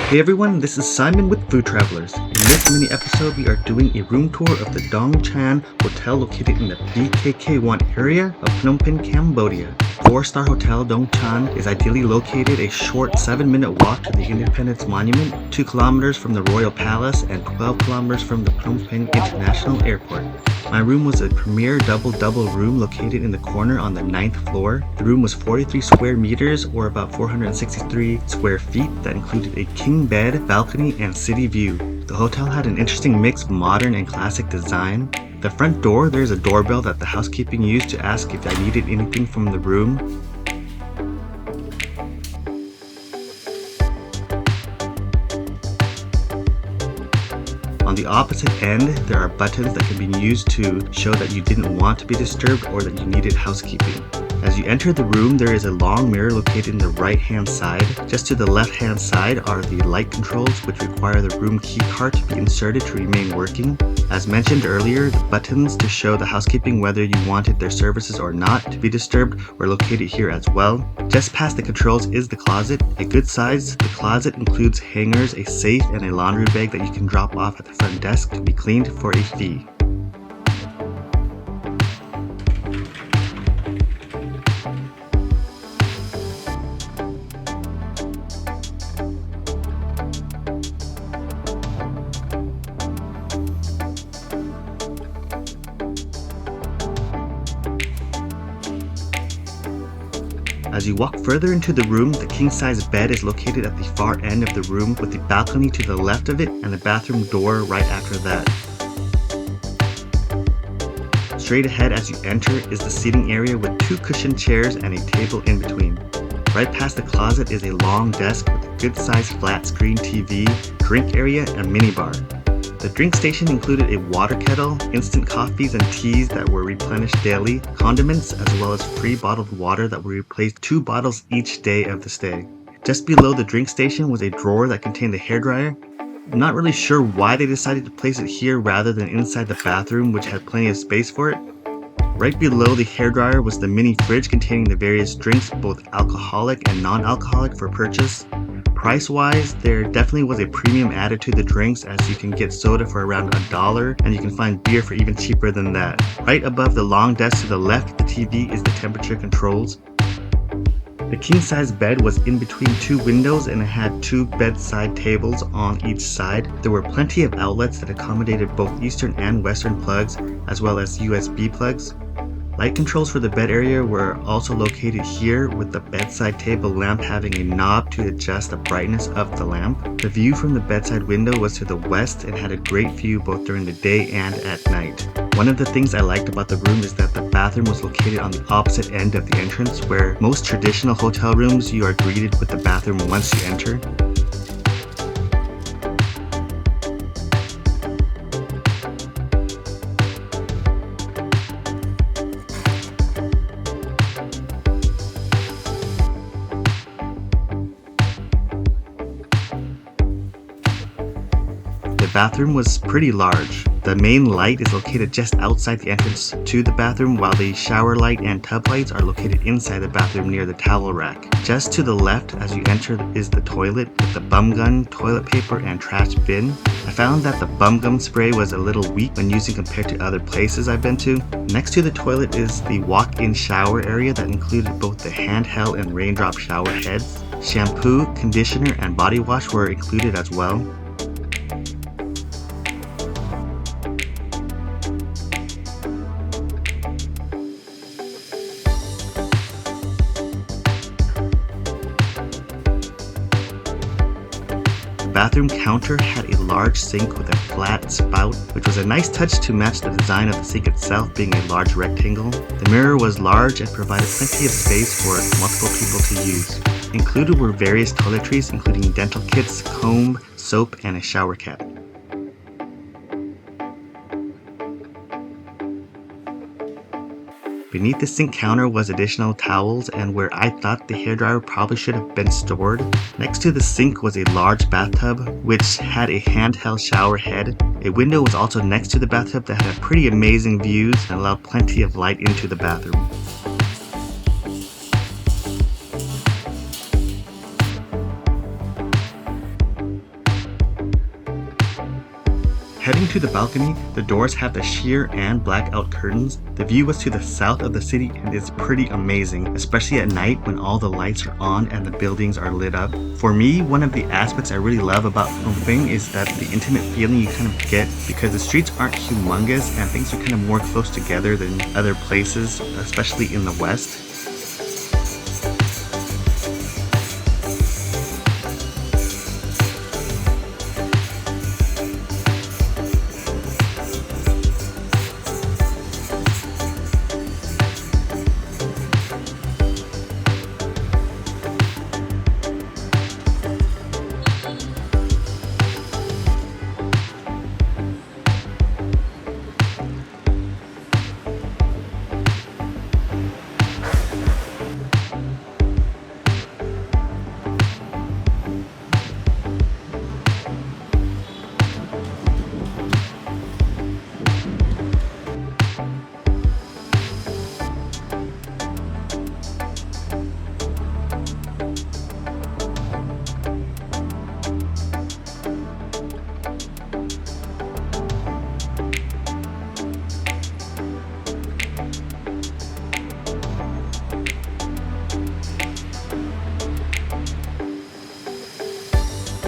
Hey everyone, this is Simon with Food Travelers. In this mini episode, we are doing a room tour of the Duong Chan Hotel located in the BKK1 area of Phnom Penh, Cambodia. 4-star Hotel Duong Chan is ideally located a short 7-minute walk to the Independence Monument, 2 kilometers from the Royal Palace, and 12 kilometers from the Phnom Penh International Airport. My room was a premier double room located in the corner on the 9th floor. The room was 43 square meters or about 463 square feet that included a king bed, balcony, and city view. The hotel had an interesting mix of modern and classic design. The front door, there's a doorbell that the housekeeping used to ask if I needed anything from the room. On the opposite end, there are buttons that can be used to show that you didn't want to be disturbed or that you needed housekeeping. As you enter the room, there is a long mirror located in the right-hand side. Just to the left-hand side are the light controls, which require the room key card to be inserted to remain working. As mentioned earlier, the buttons to show the housekeeping whether you wanted their services or not to be disturbed were located here as well. Just past the controls is the closet. A good size, the closet includes hangers, a safe, and a laundry bag that you can drop off at the front desk to be cleaned for a fee. As you walk further into the room, the king-size bed is located at the far end of the room with the balcony to the left of it and the bathroom door right after that. Straight ahead as you enter is the seating area with 2 cushioned chairs and a table in between. Right past the closet is a long desk with a good-sized flat-screen TV, drink area, and minibar. The drink station included a water kettle, instant coffees and teas that were replenished daily, condiments, as well as free bottled water that were replaced 2 bottles each day of the stay. Just below the drink station was a drawer that contained a hairdryer. I'm not really sure why they decided to place it here rather than inside the bathroom, which had plenty of space for it. Right below the hairdryer was the mini fridge containing the various drinks, both alcoholic and non-alcoholic, for purchase. Price-wise, there definitely was a premium added to the drinks, as you can get soda for around $1 and you can find beer for even cheaper than that. Right above the long desk to the left of the TV is the temperature controls. The king-size bed was in between 2 windows and it had 2 bedside tables on each side. There were plenty of outlets that accommodated both Eastern and Western plugs, as well as USB plugs. Light controls for the bed area were also located here, with the bedside table lamp having a knob to adjust the brightness of the lamp. The view from the bedside window was to the west and had a great view both during the day and at night. One of the things I liked about the room is that the bathroom was located on the opposite end of the entrance, where most traditional hotel rooms you are greeted with the bathroom once you enter. The bathroom was pretty large. The main light is located just outside the entrance to the bathroom, while the shower light and tub lights are located inside the bathroom near the towel rack. Just to the left as you enter is the toilet with the bum gun, toilet paper, and trash bin. I found that the bum gum spray was a little weak when using compared to other places I've been to. Next to the toilet is the walk-in shower area that included both the handheld and raindrop shower heads. Shampoo, conditioner, and body wash were included as well. The bathroom counter had a large sink with a flat spout, which was a nice touch to match the design of the sink itself being a large rectangle. The mirror was large and provided plenty of space for multiple people to use. Included were various toiletries including dental kits, comb, soap, and a shower cap. Beneath the sink counter was additional towels and where I thought the hairdryer probably should have been stored. Next to the sink was a large bathtub which had a handheld shower head. A window was also next to the bathtub that had pretty amazing views and allowed plenty of light into the bathroom. Heading to the balcony, the doors have the sheer and blackout curtains. The view was to the south of the city and is pretty amazing, especially at night when all the lights are on and the buildings are lit up. For me, one of the aspects I really love about Phnom Penh is that the intimate feeling you kind of get because the streets aren't humongous and things are kind of more close together than other places, especially in the west.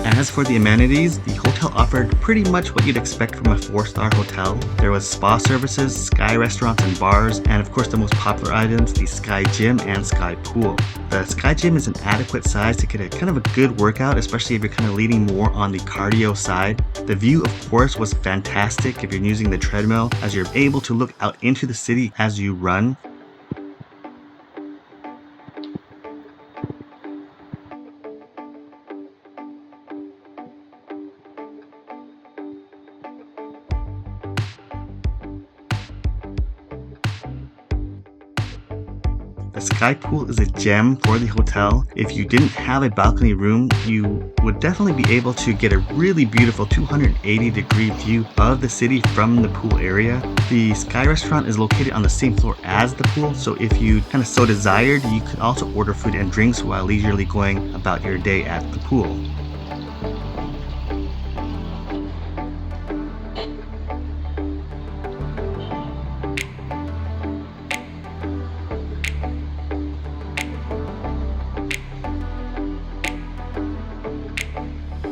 As for the amenities, the hotel offered pretty much what you'd expect from a 4-star hotel. There was spa services, sky restaurants and bars, and of course the most popular items, the sky gym and sky pool. The sky gym is an adequate size to get a kind of a good workout, especially if you're kind of leaning more on the cardio side. The view, of course, was fantastic if you're using the treadmill, as you're able to look out into the city as you run. The sky pool is a gem for the hotel. If you didn't have a balcony room, you would definitely be able to get a really beautiful 280-degree view of the city from the pool area. The sky restaurant is located on the same floor as the pool, so if you kind of so desired, you could also order food and drinks while leisurely going about your day at the pool.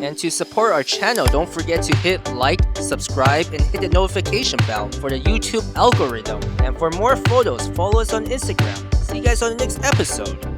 And to support our channel, don't forget to hit like, subscribe, and hit the notification bell for the YouTube algorithm. And for more photos, follow us on Instagram. See you guys on the next episode.